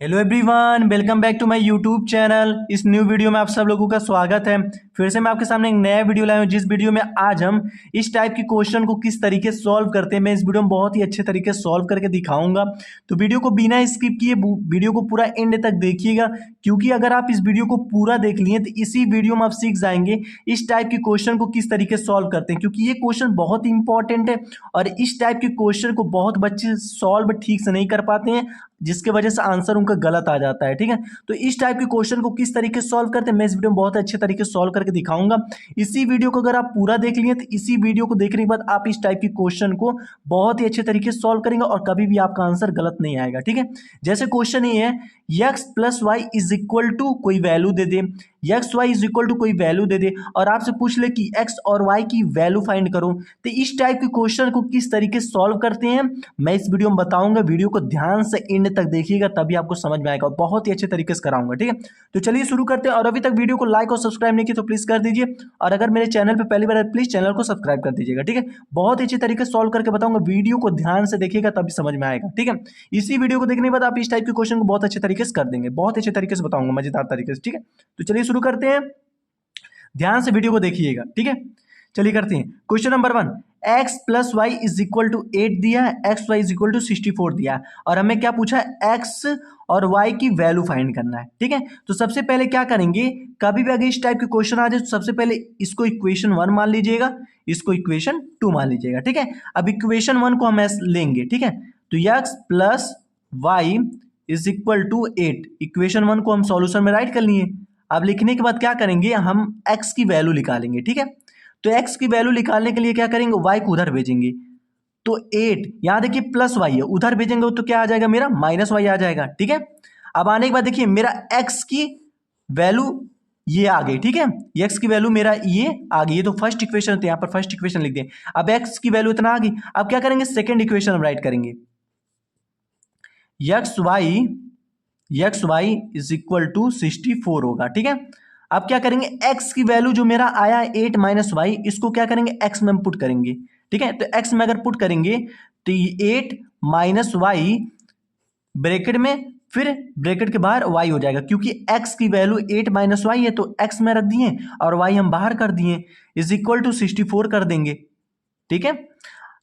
Hello everyone, welcome back to my YouTube channel. इस new video में आप सब लोगों का स्वागत है। फिर से मैं आपके सामने एक नया वीडियो लाया हूं, जिस वीडियो में आज हम इस टाइप की क्वेश्चन को किस तरीके से सॉल्व करते हैं मैं इस वीडियो में बहुत ही अच्छे तरीके से सॉल्व करके दिखाऊंगा। तो वीडियो को बिना स्किप किए वीडियो को पूरा एंड तक देखिएगा, क्योंकि अगर आप इस वीडियो को पूरा देख लिए तो इसी वीडियो में आप सीख जाएंगे इस टाइप की क्वेश्चन को किस तरीके से सॉल्व करते हैं, क्योंकि ये क्वेश्चन बहुत इंपॉर्टेंट है और इस टाइप के क्वेश्चन को बहुत बच्चे सॉल्व ठीक से नहीं कर पाते हैं, जिसके वजह से आंसर उनका गलत आ जाता है। ठीक है, तो इस टाइप के क्वेश्चन को किस तरीके से सॉल्व करते हैं मैं इस वीडियो में बहुत अच्छे तरीके से सॉल्व करके दिखाऊंगा। इसी वीडियो को अगर आप पूरा देख लिए तो इसी वीडियो को देखने के बाद आप इस टाइप की क्वेश्चन को बहुत ही अच्छे तरीके से सॉल्व करेंगे और कभी भी आपका आंसर गलत नहीं आएगा। ठीक है, जैसे क्वेश्चन ये है, x plus y is equal to कोई वैल्यू दे दे, x y is equal to कोई वैल्यू दे दे और आपसे पूछ ले कि x और y की वैल्यू फाइंड करो, तो इस टाइप के क्वेश्चन को किस तरीके से सॉल्व करते हैं मैं इस वीडियो में बताऊंगा। वीडियो को ध्यान से एंड तक देखिएगा, तभी आपको समझ में आएगा और बहुत ही अच्छे तरीके से कराऊंगा। ठीक है, तो चलिए शुरू करते हैं। और अभी तक वीडियो को लाइक और सब्सक्राइब नहीं किया तो प्लीज कर दीजिए, और अगर मेरे चैनल पर पहली बार है प्लीज चैनल को सब्सक्राइब कर दीजिएगा। ठीक है, बहुत ही अच्छे तरीके से सॉल्व करके बताऊंगा, वीडियो को ध्यान से देखिएगा तभी समझ में आएगा। ठीक है, इसी वीडियो को देखने के बाद आप इस टाइप के क्वेश्चन को बहुत अच्छे तरीके से कर देंगे, बहुत अच्छे तरीके से बताऊंगा, मजेदार तरीके से। ठीक है, तो चलिए शुरू करते हैं, ध्यान से वीडियो को देखिएगा। ठीक है, चलिए करते हैं। Question number 1, x plus y is equal to 8 दिया है, x y is equal to 64 दिया है और हमें क्या पूछा है, x और y की वैल्यू फाइंड करना है। ठीक है, तो सबसे पहले क्या करेंगे, कभी भी अगर इस टाइप के क्वेश्चन आ जाए तो सबसे पहले इसको इक्वेशन 1 मान लीजिएगा, इसको इक्वेशन 2 मान लीजिएगा। ठीक है, अब इक्वेशन 1 को हम ऐसे लेंगे। ठीक है, तो x plus y is equal to 8, equation 1 को हम सॉल्यूशन में राइट कर लिए। अब लिखने के बाद क्या करेंगे, हम x की वैल्यू निकालेंगे। ठीक है, तो x की वैल्यू निकालने के लिए क्या करेंगे, y को उधर भेजेंगे। तो 8 यहां देखिए प्लस y है, उधर भेजेंगे तो क्या आ जाएगा, मेरा माइनस y आ जाएगा। ठीक है, अब आने के बाद देखिए मेरा x की वैल्यू ये आ गई। ठीक है, x की वैल्यू मेरा ये आ गई, ये तो फर्स्ट इक्वेशन तो यहां पर फर्स्ट इक्वेशन लिख दें। अब x की वैल्यू इतना आ गई, अब क्या करेंगे, सेकेंड इक्वेशन हम राइट करेंगे, x y is equal to 64 होगा। ठीक है, अब क्या करेंगे, x की वैल्यू जो मेरा आया 8 माइनस वाई, इसको क्या करेंगे, x में पुट करेंगे। ठीक है, तो x में अगर पुट करेंगे तो 8 माइनस वाई ब्रैकेट में, फिर ब्रैकेट के बाहर y हो जाएगा, क्योंकि x की वैल्यू 8 माइनस वाई है तो x में रख दिए और y हम बाहर कर दिए, इज इक्वल टू 64 कर देंगे। ठीक है,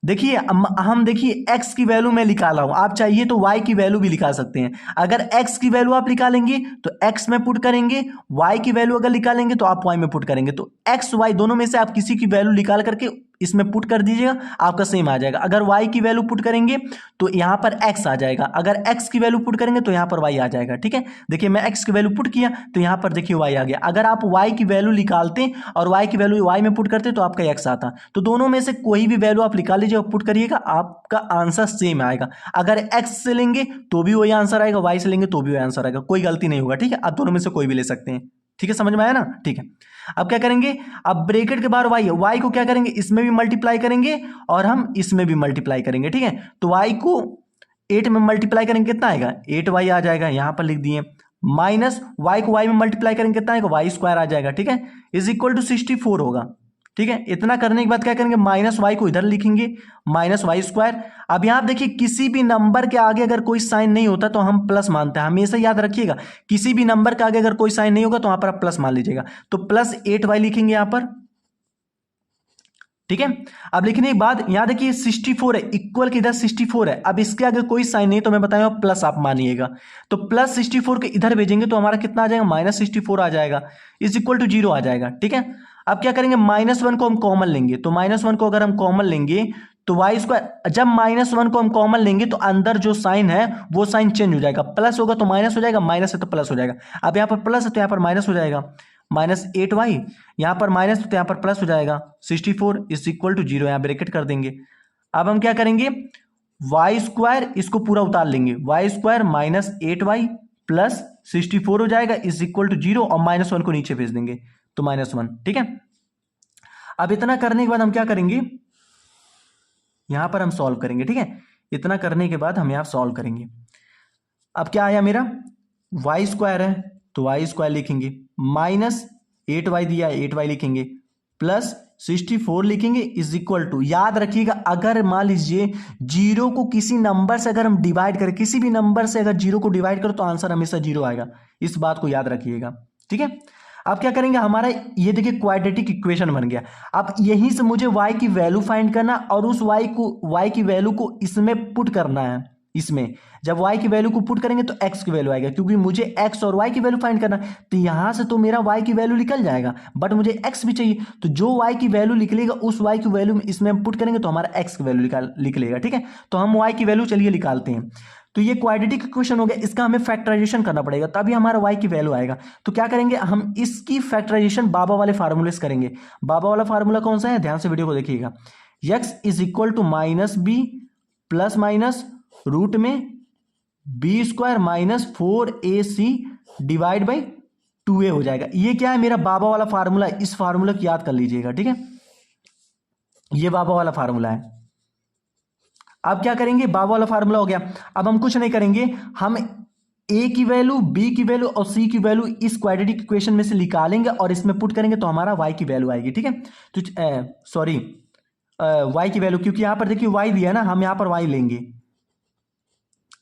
देखिए हम देखिए x की वैल्यू मैं निकाला हूं, आप चाहिए तो y की वैल्यू भी निकाल सकते हैं। अगर x की वैल्यू आप निकालेंगे तो x में पुट करेंगे, y की वैल्यू अगर निकालेंगे तो आप y में पुट करेंगे, तो x y दोनों में से आप किसी की वैल्यू निकाल करके इसमें पुट कर दीजिएगा, आपका सेम आ जाएगा। अगर y की वैल्यू पुट करेंगे तो यहां पर x आ जाएगा, अगर x की वैल्यू पुट करेंगे तो यहां पर y आ जाएगा। ठीक है, देखिए मैं x की वैल्यू पुट किया तो यहां पर देखिए y आ गया। अगर आप y की वैल्यू निकालते और y की वैल्यू y में पुट करते तो आपका x आता, तो दोनों में से कोई भी वैल्यू आप निकाल लीजिए और पुट करिएगा, आपका आंसर सेम आएगा। अगर x से लेंगे तो भी वही आंसर आएगा, y से लेंगे तो भी वही आंसर आएगा, कोई गलती नहीं होगा। ठीक है, आप दोनों में से कोई भी ले सकते हैं। ठीक है, समझ में आया ना। ठीक है, अब क्या करेंगे, अब ब्रैकेट के बाहर y है, y को क्या करेंगे, इसमें भी मल्टीप्लाई करेंगे और हम इसमें भी मल्टीप्लाई करेंगे। ठीक है, तो y को 8 में मल्टीप्लाई करेंगे कितना आएगा, 8y आ जाएगा, यहां पर लिख दिए, माइनस y को y में मल्टीप्लाई करेंगे कितना आएगा, y स्क्वायर आ जाएगा। ठीक है, इज इक्वल टू 64 होगा। ठीक है, इतना करने के बाद क्या करेंगे, माइनस वाई को इधर लिखेंगे, माइनस वाई स्क्वायर। अब यहां देखिए किसी भी नंबर के आगे अगर कोई साइन नहीं होता तो हम प्लस मानते हैं, हमेशा याद रखिएगा, किसी भी नंबर के आगे अगर कोई साइन नहीं होगा तो वहां पर आप प्लस मान लीजिएगा, तो प्लस 8y लिखेंगे यहां पर। ठीक है, अब लिखने के बाद यहां देखिए 64 है, इक्वल के इधर 64 है, अब इसके आगे कोई साइन नहीं तो मैं बताऊंगा प्लस आप मानिएगा, तो प्लस 64 के इधर भेजेंगे तो हमारा कितना आ जाएगा, माइनस 64 आ जाएगा, इज इक्वल टू 0 आ जाएगा। ठीक है, अब क्या करेंगे, -1 को हम कॉमन लेंगे, तो -1 को अगर हम कॉमन लेंगे तो वाई स्क्वायर, जब -1 को हम कॉमन लेंगे तो अंदर जो साइन है वो साइन चेंज हो जाएगा, प्लस होगा तो माइनस हो जाएगा, माइनस है तो प्लस हो जाएगा। अब यहाँ पर प्लस है तो यहाँ पर माइनस हो जाएगा, -8y, यहाँ पर माइनस तो यहाँ पर प्लस हो जाएगा, 64 इज इक्वल टू 0, यहाँ ब्रैकेट कर देंगे। अब हम क्या करेंगे, वाई स्क्वायर इसको पूरा उतार लेंगे, वाई स्क्वायर -8y प्लस 64 हो जाएगा, इज इक्वल टू 0 और -1 को नीचे भेज देंगे तो -1। ठीक है, अब इतना करने के बाद हम क्या करेंगे, यहां पर हम सॉल्व करेंगे। ठीक है, इतना करने के बाद हम यहां सॉल्व करेंगे। अब क्या आया मेरा, वाई स्क्वायर है तो वाई स्क्वायर लिखेंगे, -8y दिया 8y लिखेंगे, प्लस 64 लिखेंगे इज इक्वल टू, याद रखिएगा अगर मान लीजिए जीरो को किसी नंबर से अगर हम डिवाइड करें, किसी भी नंबर से अगर जीरो को डिवाइड करो तो आंसर हमेशा जीरो आएगा, इस बात को याद रखिएगा। ठीक है, अब क्या करेंगे, हमारा ये देखिए क्वाड्रेटिक इक्वेशन बन गया। अब यहीं से मुझे y की वैल्यू फाइंड करना और उस y की वैल्यू को इसमें पुट करना है। इसमें जब y की वैल्यू को पुट करेंगे तो x की वैल्यू आएगा, क्योंकि मुझे x और y की वैल्यू फाइंड करना। तो यहां से तो मेरा y की वैल्यू निकल जाएगा, बट मुझे x भी चाहिए, तो जो y की वैल्यू निकलेगा उस y की वैल्यू इसमें हम पुट करेंगे तो हमारा x की वैल्यू निकलेगा। ठीक है, तो हम y की वैल्यू चलिए निकालते हैं। तो ये क्वाड्रेटिक इक्वेशन हो गया, इसका हमें फैक्टराइजेशन करना पड़ेगा तभी हमारा y की वैल्यू आएगा। तो क्या करेंगे, हम इसकी फैक्टराइजेशन बाबा वाले फार्मूले से करेंगे। बाबा वाला फार्मूला कौन सा है, ध्यान से वीडियो को देखिएगा। x is equal to minus B plus minus root में B square minus 4ac divide by 2a हो जाएगा। ये क्या है, मेरा बाबा वाला फार्मूला, इस फार्मूला की याद कर लीजिएगा। ठीक है, ये बाबा वाला फार्मूला है। अब क्या करेंगे, बाबा वाला फार्मूला हो गया। अब हम कुछ नहीं करेंगे, हम a की वैल्यू, b की वैल्यू और c की वैल्यू इस क्वाड्रेटिक इक्वेशन में से निकालेंगे और इसमें पुट करेंगे तो हमारा y की वैल्यू आएगी। ठीक है, तो सॉरी y की वैल्यू, क्योंकि यहां पर देखिए y दिया है ना, हम यहां पर y लेंगे।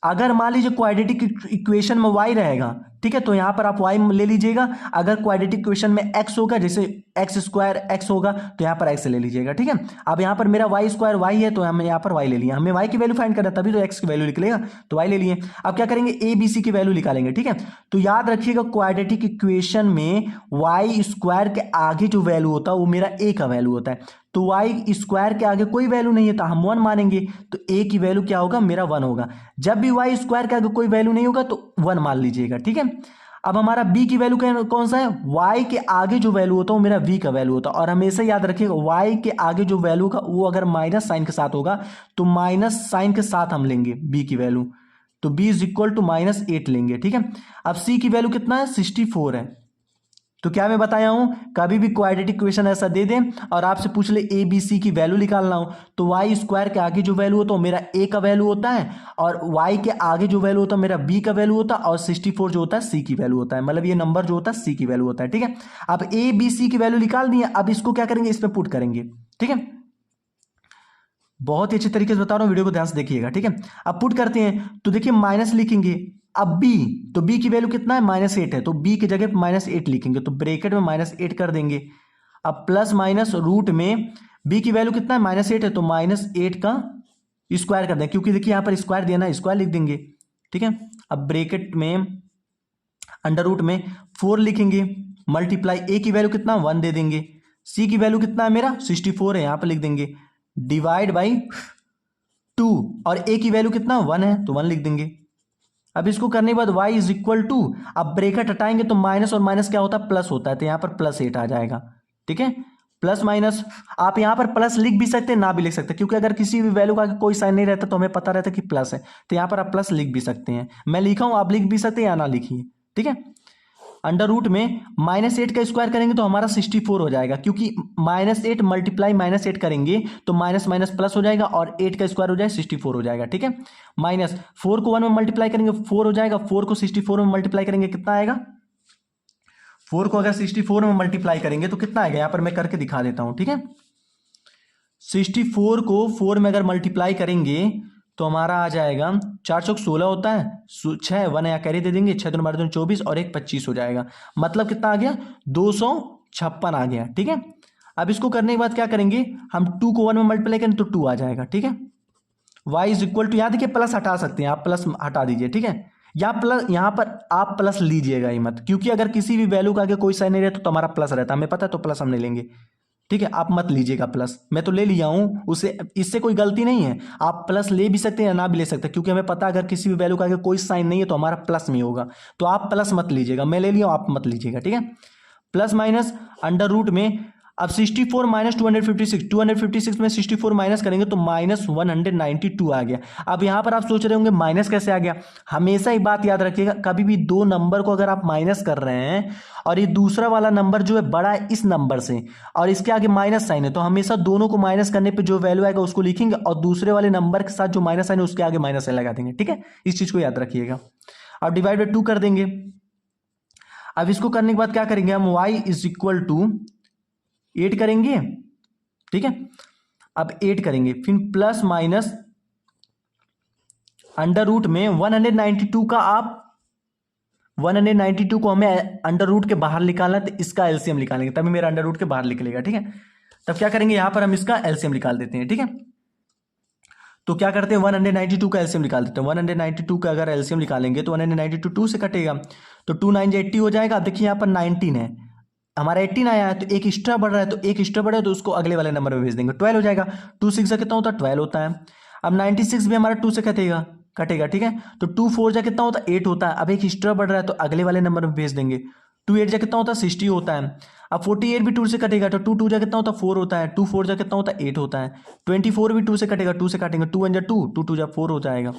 अगर मान लीजिए क्वाड्रेटिक इक्वेशन में y रहेगा, ठीक है, तो यहां पर आप y ले लीजिएगा। अगर क्वाड्रेटिक इक्वेशन में x होगा, जैसे एक्स स्क्वायर x होगा, तो यहां पर x ले लीजिएगा। ठीक है, अब यहां पर मेरा y स्क्वायर y है तो हम यहां पर y ले लिया, हमें y की वैल्यू फाइंड करना है तभी तो x की वैल्यू निकलेगा, तो y ले लिए। अब क्या करेंगे, a b c की वैल्यू निकालेंगे। ठीक है, तो याद रखिएगा क्वाड्रेटिक इक्वेशन में y स्क्वायर के आगे जो वैल्यू होता है वो मेरा a का वैल्यू होता है, तो y स्क्वायर के आगे कोई वैल्यू नहीं है तो हम 1 मानेंगे, तो a की वैल्यू क्या होगा, मेरा 1 होगा। जब भी y स्क्वायर के आगे कोई वैल्यू नहीं होगा तो 1 मान लीजिएगा। ठीक है, अब हमारा b की वैल्यू कौन सा है, y के आगे जो वैल्यू होता है वो मेरा v का वैल्यू होता है। और हमेशा याद रखिएगा y के आगे जो वैल्यू का वो अगर माइनस साइन के साथ होगा तो माइनस साइन के साथ हम लेंगे b की वैल्यू, तो b इज इक्वल टू -8 लेंगे। ठीक है, अब c की वैल्यू कितना है, 64 है। तो क्या मैं बताया हूं, कभी भी क्वाड्रेटिक इक्वेशन ऐसा दे दें और आपसे पूछ ले a b c की वैल्यू निकालना हो तो y स्क्वायर के आगे जो वैल्यू होता है मेरा a का वैल्यू होता है और y के आगे जो वैल्यू होता है मेरा b का वैल्यू होता है और 64 जो होता है c की वैल्यू होता है, मतलब ये नंबर जो होता है c की वैल्यू होता है। ठीक है, अब a b c की वैल्यू निकाल दी है, अब इसको क्या करेंगे, इसमें पुट करेंगे। ठीक है, बहुत ही अच्छे तरीके से बता रहा हूं, वीडियो को ध्यान से देखिएगा। ठीक है, अब पुट करते हैं तो देखिए माइनस लिखेंगे। अब b, तो b की वैल्यू कितना है, -8 है, तो b की जगह -8 लिखेंगे, तो ब्रैकेट में -8 कर देंगे। अब प्लस माइनस रूट में b की वैल्यू कितना है, -8 है, तो -8 का स्क्वायर कर देंगे, क्योंकि देखिए यहां पर स्क्वायर देना है, स्क्वायर लिख देंगे। ठीक है, अब ब्रैकेट में अंडर रूट में 4 लिखेंगे, मल्टीप्लाई a की वैल्यू कितना 1 दे देंगे, c की वैल्यू कितना है मेरा 64 है, यहां पर लिख देंगे, डिवाइड बाई 2 और a की वैल्यू कितना 1 है तो 1 लिख देंगे। अब इसको करने के बाद y इज इक्वल टू, अब ब्रैकेट हटाएंगे तो माइनस और माइनस क्या होता है, प्लस होता है, तो यहां पर +8 आ जाएगा। ठीक है, प्लस माइनस आप यहां पर प्लस लिख भी सकते हैं, ना भी लिख सकते हैं, क्योंकि अगर किसी भी वैल्यू का कोई साइन नहीं रहता तो हमें पता रहता कि प्लस है, तो यहां पर आप प्लस लिख भी सकते हैं। मैं लिखा हूं, आप लिख भी सकते हैं या ना लिखिए। ठीक है, अंडर रूट में -8 का स्क्वायर करेंगे तो हमारा 64 हो जाएगा, क्योंकि -8 मल्टीप्लाई -8 करेंगे तो माइनस माइनस प्लस हो जाएगा और 8 का स्क्वायर हो जाएगा 64 हो जाएगा। ठीक है, -4 को 1 में मल्टीप्लाई करेंगे 4 हो जाएगा, 4 को 64 में मल्टीप्लाई करेंगे कितना आएगा, 4 को अगर 64 में मल्टीप्लाई करेंगे तो कितना आएगा, यहां पर मैं करके दिखा देता हूं। ठीक है, 64 को 4 में अगर मल्टीप्लाई करेंगे तो हमारा आ जाएगा 4 चौक 16 होता है, 6 1 या कैरी दे देंगे, 6 2 12 24 और 1 25 हो जाएगा, मतलब कितना आ गया 256 आ गया। ठीक है, अब इसको करने के बाद क्या करेंगे, हम 2 को 1 में मल्टीप्लाई करें तो 2 आ जाएगा। ठीक है, y इज इक्वल टू, यहाँ देखिए प्लस हटा सकते हैं आप, प्लस हटा दीजिए। ठीक है, यहाँ पर आप प्लस लीजिएगा ही मत, क्योंकि अगर किसी भी वैल्यू का आगे कोई साइन नहीं रहता तो हमारा प्लस रहता है, हमें पता है, तो प्लस हम नहीं लेंगे। ठीक है, आप मत लीजिएगा प्लस, मैं तो ले लिया हूं, उसे इससे कोई गलती नहीं है, आप प्लस ले भी सकते हैं या ना भी ले सकते हैं, क्योंकि हमें पता है अगर किसी भी वैल्यू का आगे कोई साइन नहीं है तो हमारा प्लस में होगा, तो आप प्लस मत लीजिएगा, मैं ले लिया हूं, आप मत लीजिएगा। ठीक है, प्लस माइनस अंडर रूट में, अब 64 माइनस 256 में 64 माइनस करेंगे तो -192 आ गया। अब यहां पर आप सोच रहे होंगे माइनस कैसे आ गया, हमेशा ही बात याद रखिएगा, कभी भी दो नंबर को अगर आप माइनस कर रहे हैं और ये दूसरा वाला नंबर जो है बड़ा है इस नंबर से और इसके आगे माइनस साइन है, तो हमेशा दोनों को माइनस करने पे जो वैल्यू आएगा उसको लिखेंगे और दूसरे वाले नंबर के साथ जो माइनस साइन है उसके आगे माइनस साइन लगा देंगे। ठीक है, इस चीज को याद रखिएगा। अब डिवाइड बाई 2 कर देंगे। अब इसको करने के बाद क्या करेंगे हम, y इज इक्वल टू 8 करेंगे ठीक है। अब 8 करेंगे, फिर प्लस माइनस अंडर रूट में 192 का आप 192 को हमें अंडर रूट के बाहर निकालना है, तो इसका एलसीएम निकालेंगे तभी मेरा अंडर रूट के बाहर निकलेगा। ठीक है, तब क्या करेंगे, यहां पर हम इसका एलसीएम निकाल देते हैं। ठीक है, तो क्या करते हैं 192 का एलसीएम निकाल देते हैं। 192 का अगर एलसीएम निकालेंगे तो 192 2 से कटेगा, तो 2 9 80 हो जाएगा। अब देखिए यहाँ पर 19 है, हमारा 18 आया है, तो एक एक्स्ट्रा बढ़ रहा है, तो एक एक्स्ट्रा बढ़ा है तो उसको अगले वाले नंबर में भेज देंगे, 12 हो जाएगा। 2 6 से कितना होता है, 12 होता है। अब 96 भी हमारा 2 से कटेगा कटेगा ठीक है, तो 2 4 जा कितना होता है, 8 होता है। अब एक एक्स्ट्रा बढ़ रहा है तो अगले वाले नंबर में भेज देंगे। 2 8 जा कितना होता है, 60 होता है। अब 48 भी 2 से कटेगा, तो 2 2 जा कितना होता है, 4 होता है। 2 4 जा कितना होता है, 8 होता है। 24 भी 2 से कटेगा, 2 से काटेंगे, 2 1 जा 2, 2 2 जा 4 हो जाएगा।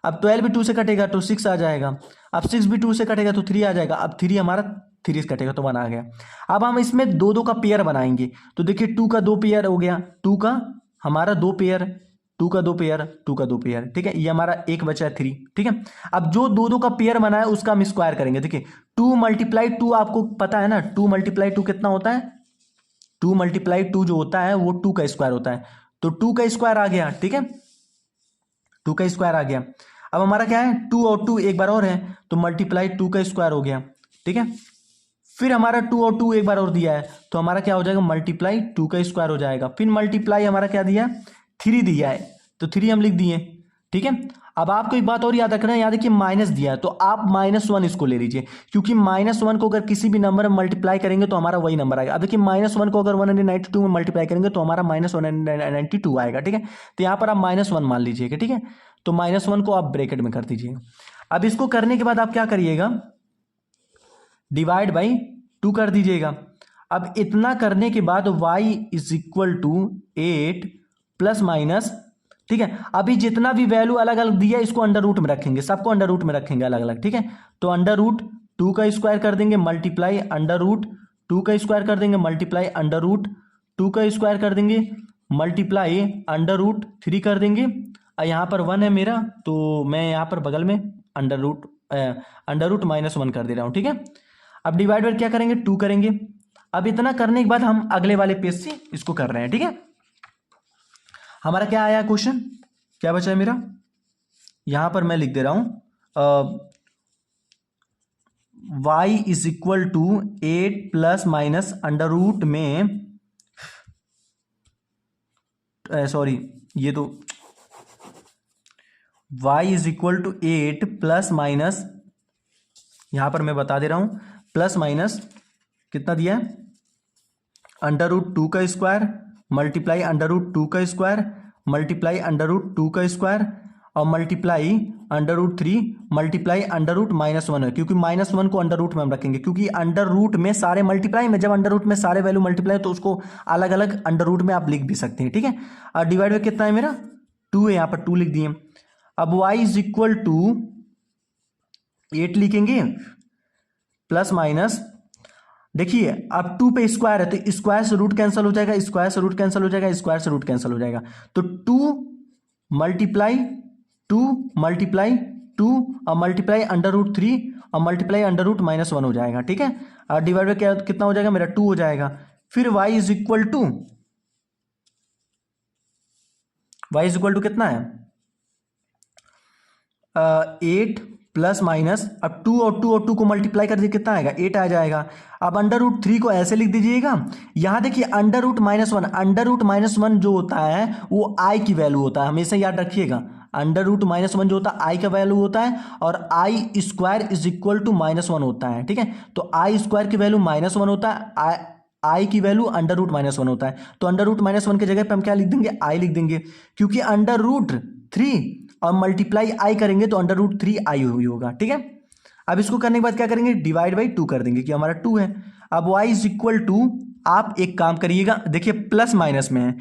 अब 12 भी 2 से कटेगा तो 6 आ जाएगा। अब 6 भी 2 से कटेगा तो 3 आ जाएगा। अब 3 हमारा 3 से कटेगा तो 1 आ गया। अब हम इसमें 2 2 का पेयर बनाएंगे, तो देखिए 2 का 2 पेयर हो गया, 2 का हमारा 2 पेयर, 2 का 2 पेयर, 2 का 2 पेयर। ठीक है, ये हमारा एक बचा है 3। ठीक है, अब जो 2 2 का पेयर बना है उसका हम स्क्वायर करेंगे। देखिए 2 मल्टीप्लाई 2 आपको पता है ना, 2 मल्टीप्लाई 2 कितना होता है, 2 मल्टीप्लाई 2 जो होता है वो 2 का स्क्वायर होता है, तो 2 का स्क्वायर आ गया। ठीक है, 2 का स्क्वायर आ गया। अब हमारा क्या है, 2 और 2 एक बार और है, तो मल्टीप्लाई 2 का स्क्वायर हो गया। ठीक है, फिर हमारा 2 और 2 एक बार और दिया है, तो हमारा क्या हो जाएगा, मल्टीप्लाई 2 का स्क्वायर हो जाएगा। फिर मल्टीप्लाई हमारा क्या दिया, 3 दिया है, तो 3 हम लिख दिए। ठीक है, अब आपको एक बात और याद रखना है, याद देखिए माइनस दिया है तो आप -1 इसको ले लीजिए, क्योंकि -1 को अगर किसी भी नंबर में मल्टीप्लाई करेंगे तो हमारा वही नंबर आएगा। अब देखिए -1 को अगर 192 में मल्टीप्लाई करेंगे तो हमारा -192 आएगा। ठीक है, तो यहाँ पर आप -1 मान लीजिएगा। ठीक है, तो -1 को आप ब्रैकेट में कर दीजिएगा। अब इसको करने के बाद आप क्या करिएगा, डिवाइड बाई 2 कर दीजिएगा। अब इतना करने के बाद y = 8 प्लस माइनस, ठीक है, अभी जितना भी वैल्यू अलग अलग दिया इसको अंडर रूट में रखेंगे, सबको अंडर रूट में रखेंगे अलग अलग। ठीक है, तो अंडर रूट 2 का स्क्वायर कर देंगे, मल्टीप्लाई अंडर रूट 2 का स्क्वायर कर देंगे, मल्टीप्लाई अंडर रूट 2 का स्क्वायर कर देंगे, मल्टीप्लाई अंडर रूट 3 कर देंगे। और यहाँ पर 1 है मेरा, तो मैं यहाँ पर बगल में अंडर रूट -1 कर दे रहा हूँ। ठीक है, अब डिवाइड बाय क्या करेंगे, 2 करेंगे। अब इतना करने के बाद हम अगले वाले पेज से इसको कर रहे हैं। ठीक है, हमारा क्या आया क्वेश्चन, क्या बचा है मेरा, यहां पर मैं लिख दे रहा हूं y = 8 plus minus under root में, सॉरी ये तो y = 8 प्लस माइनस, यहां पर मैं बता दे रहा हूं, प्लस माइनस कितना दिया है, अंडर रूट 2 का स्क्वायर, मल्टीप्लाई अंडर रूट 2 का स्क्वायर, मल्टीप्लाई अंडर रूट 2 का स्क्वायर, और multiply under root 3, multiply under root -1 है, क्योंकि -1 को अंडर रूट में हम रखेंगे, क्योंकि अंडर रूट में सारे मल्टीप्लाई में, जब अंडर रूट में सारे वैल्यू मल्टीप्लाई तो उसको अलग अलग अंडर रूट में आप लिख भी सकते हैं। ठीक है, और डिवाइड में कितना है मेरा, 2 है, यहाँ पर 2 लिख दिए। अब y = 8 लिखेंगे प्लस माइनस, देखिए अब 2 पे स्क्वायर है तो स्क्वायर से रूट कैंसिल हो जाएगा, स्क्वायर से रूट कैंसिल हो जाएगा, स्क्वायर से रूट कैंसिल हो जाएगा, तो 2 मल्टीप्लाई 2 मल्टीप्लाई 2 और मल्टीप्लाई अंडर रूट 3 और मल्टीप्लाई अंडर रूट -1 हो जाएगा। ठीक है, और डिवाइड बाय क्या कितना हो जाएगा मेरा, 2 हो जाएगा। फिर y = कितना है, 8 प्लस माइनस, अब 2 और 2 और 2 को मल्टीप्लाई कर दिए कितना आएगा, 8 आ जाएगा। अब अंडर रूट 3 को ऐसे लिख दीजिएगा, यहां देखिए अंडर रूट -1 जो होता है वो i की वैल्यू होता है, हमेशा याद रखिएगा, अंडर रूट -1 जो होता है i का वैल्यू होता है, और i स्क्वायर = -1 होता है। ठीक है, तो i स्क्वायर की वैल्यू -1 होता है, i की वैल्यू अंडर रूट -1 होता है, तो अंडर रूट -1 की जगह पे हम क्या लिख देंगे, i लिख देंगे, क्योंकि अंडर रूट 3 और मल्टीप्लाई i करेंगे तो अंडर रूट 3 i हुई होगा। ठीक है, अब इसको करने के बाद क्या करेंगे, डिवाइड बाई 2 कर देंगे कि हमारा 2 है। अब y = आप एक काम करिएगा, देखिए प्लस माइनस में है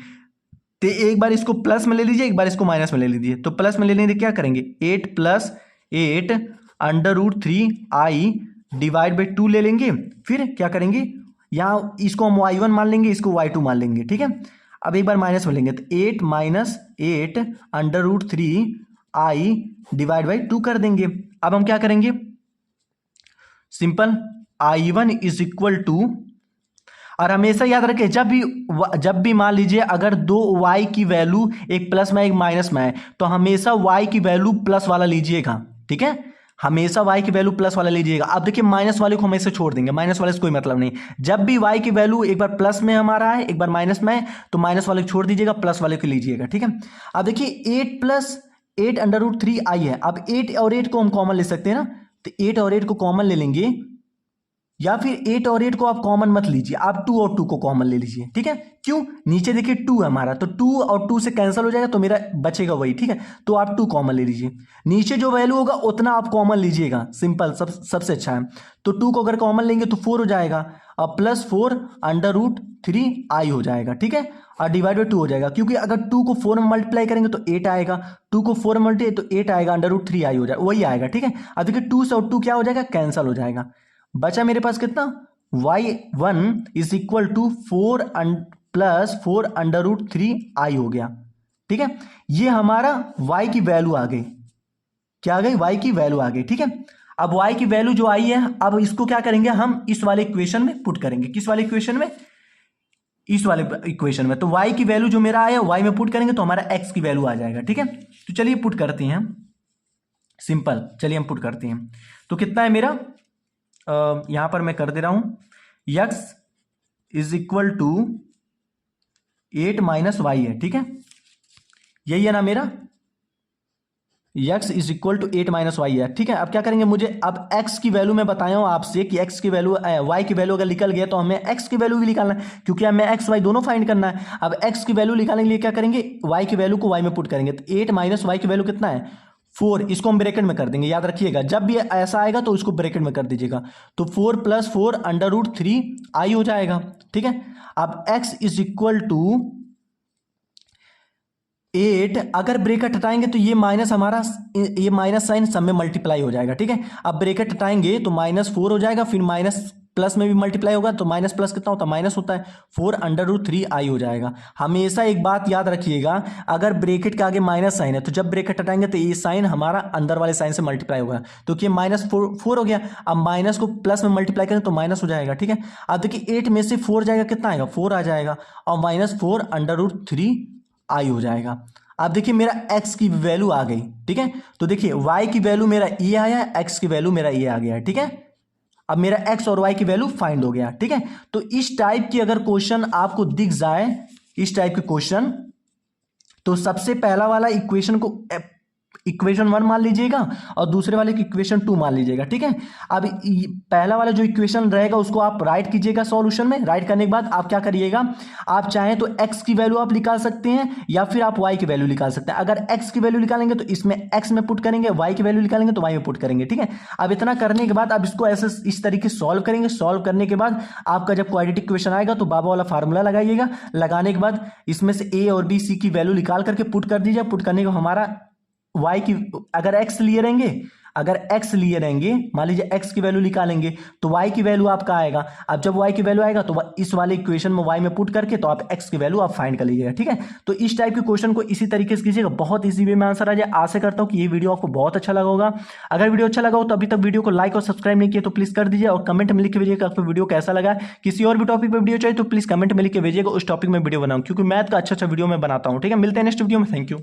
तो एक बार इसको प्लस में ले लीजिए, एक बार इसको माइनस में ले लीजिए, तो प्लस में ले लेंगे क्या करेंगे, 8 + 8 under root 3 i divide by 2 ले लेंगे। फिर क्या करेंगे, यहाँ इसको हम y1 मान लेंगे, इसको y2 मान लेंगे। ठीक है, अब एक बार माइनस में लेंगे तो 8 - 8 under root 3 i divide by 2 कर देंगे। अब हम क्या करेंगे, सिंपल, i1 = और हमेशा याद रखें जब भी मान लीजिए अगर दो y की वैल्यू एक प्लस में एक माइनस में है तो हमेशा y की वैल्यू प्लस वाला लीजिएगा, ठीक है, हमेशा y की वैल्यू प्लस वाला लीजिएगा। अब देखिए माइनस वाले को हमेशा छोड़ देंगे, माइनस वाले से कोई मतलब नहीं। जब भी y की वैल्यू एक बार प्लस में हमारा है एक बार माइनस में है तो माइनस वाले को छोड़ दीजिएगा, प्लस वाले को लीजिएगा, ठीक है। अब देखिए 8 प्लस 8 अंडर रूट 3 i है। अब 8 और 8 को हम कॉमन ले सकते हैं ना, तो 8 और 8 को कॉमन ले लेंगे, या फिर 8 और 8 को आप कॉमन मत लीजिए, आप 2 और 2 को कॉमन ले लीजिए, ठीक है। क्यों, नीचे देखिए 2 है हमारा, तो 2 और 2 से कैंसिल हो जाएगा तो मेरा बचेगा वही, ठीक है। तो आप 2 कॉमन ले लीजिए, नीचे जो वैल्यू होगा उतना आप कॉमन लीजिएगा, सिंपल, सबसे अच्छा है। तो 2 को अगर कॉमन लेंगे तो 4 हो जाएगा, और प्लस 4 अंडर रूट 3 i हो जाएगा, ठीक है, और डिवाइड बाई 2 हो जाएगा, क्योंकि अगर 2 को 4 में मल्टीप्लाई करेंगे तो 8 आएगा, 2 को 4 में मल्टीप्लाई तो 8 आएगा, अंडर रूट 3 i हो जाएगा, वही आएगा, ठीक है। अब देखिए 2 से और 2 क्या हो जाएगा, कैंसिल हो जाएगा। बचा मेरे पास कितना, y1 is equal to 4 plus 4 under root 3 i हो गया, ठीक है। ये हमारा y की वैल्यू आ गई, क्या आ गई, y की वैल्यू आ गई, ठीक है। अब y की वैल्यू जो आई है, अब इसको क्या करेंगे हम इस वाले इक्वेशन में पुट करेंगे, किस वाले इक्वेशन में, इस वाले इक्वेशन में। तो y की वैल्यू जो मेरा आया y में पुट करेंगे तो हमारा x की वैल्यू आ जाएगा, ठीक है। तो चलिए पुट करते हैं, सिंपल, चलिए हम पुट करते हैं। तो कितना है मेरा, यहां पर मैं कर दे रहा हूं, x is equal to 8 minus y है, ठीक है, यही है ना मेरा, x is equal to 8 minus y है, ठीक है। अब क्या करेंगे, मुझे अब x की वैल्यू मैं बताया हूं आपसे कि x की वैल्यू y की वैल्यू अगर निकल गया तो हमें x की वैल्यू भी निकालना है, क्योंकि हमें x y दोनों फाइंड करना है। अब x की वैल्यू निकालने के लिए क्या करेंगे, y की वैल्यू को y में पुट करेंगे, तो 8 माइनस वाई की वैल्यू कितना है, 4, इसको हम ब्रैकेट में कर देंगे, याद रखिएगा जब भी ऐसा आएगा तो उसको ब्रैकेट में कर दीजिएगा। तो 4 प्लस 4 अंडर रूट 3 i हो जाएगा, ठीक है। अब x इज इक्वल टू 8, अगर ब्रैकेट हटाएंगे तो ये माइनस हमारा, ये माइनस साइन सब में मल्टीप्लाई हो जाएगा, ठीक है। अब ब्रैकेट हटाएंगे तो -4 हो जाएगा, फिर माइनस प्लस में भी मल्टीप्लाई होगा तो माइनस प्लस कितना होता है, माइनस होता है, 4 अंडर रूट 3 i हो जाएगा। हमेशा एक बात याद रखिएगा, अगर ब्रैकेट के आगे माइनस साइन है तो जब ब्रैकेट हटाएंगे तो ये साइन हमारा अंदर वाले साइन से मल्टीप्लाई होगा, तो ये -4 हो गया। अब माइनस को प्लस में मल्टीप्लाई करें तो माइनस हो जाएगा, ठीक है। अब देखिए 8 में से 4 जाएगा, कितना आएगा, 4 आ जाएगा, और -4 अंडर रूट 3 i हो जाएगा। अब देखिए मेरा x की वैल्यू आ गई, ठीक है। तो देखिए y की वैल्यू मेरा ये आया, x की वैल्यू मेरा ये आ गया, ठीक है। अब मेरा x और y की वैल्यू फाइंड हो गया, ठीक है। तो इस टाइप की अगर क्वेश्चन आपको दिख जाए, इस टाइप के क्वेश्चन, तो सबसे पहला वाला इक्वेशन को इक्वेशन 1 मान लीजिएगा और दूसरे वाले की इक्वेशन 2 मान लीजिएगा, ठीक है। अब पहला वाला जो इक्वेशन रहेगा उसको आप राइट कीजिएगा सॉल्यूशन में, राइट करने के बाद आप क्या करिएगा, आप चाहें तो x की वैल्यू आप निकाल सकते हैं या फिर आप y की वैल्यू निकाल सकते हैं। अगर x की वैल्यू निकालेंगे तो इसमें x में पुट करेंगे, y की वैल्यू निकालेंगे तो y में पुट करेंगे, ठीक है। अब इतना करने के बाद आप इसको ऐसे इस तरीके से सॉल्व करेंगे, सॉल्व करने के बाद आपका जब क्वाड्रेटिक इक्वेशन आएगा तो बाबा वाला फार्मूला लगाइएगा, लगाने के बाद इसमें से a और b c की वैल्यू निकाल करके पुट कर दीजिए। पुट करने का हमारा y की, अगर x लिए रहेंगे, अगर x लिए रहेंगे, मान लीजिए x की वैल्यू निकालेंगे तो y की वैल्यू आपका आएगा। अब जब y की वैल्यू आएगा तो इस वाले इक्वेशन में y में पुट करके तो आप x की वैल्यू आप फाइंड कर लीजिएगा, ठीक है। तो इस टाइप के क्वेश्चन को इसी तरीके से कीजिएगा, बहुत इजी वे में आंसर आ जाए। आशा करता हूं कि ये वीडियो आपको बहुत अच्छा लगा होगा। अगर वीडियो अच्छा लगा हो तो अभी तक वीडियो को लाइक और सब्सक्राइब नहीं किया तो प्लीज कर दीजिए, और कमेंट में लिख के भेजिएगा आपको वीडियो कैसा लगा। किसी और भी टॉपिक पर वीडियो चाहिए तो प्लीज कमेंट में लिख के भेजिएगा, उस टॉपिक में वीडियो बनाऊं, क्योंकि मैथ का अच्छा वीडियो मैं बनाता हूं, ठीक है। मिलते हैं नेक्स्ट वीडियो में, थैंक यू।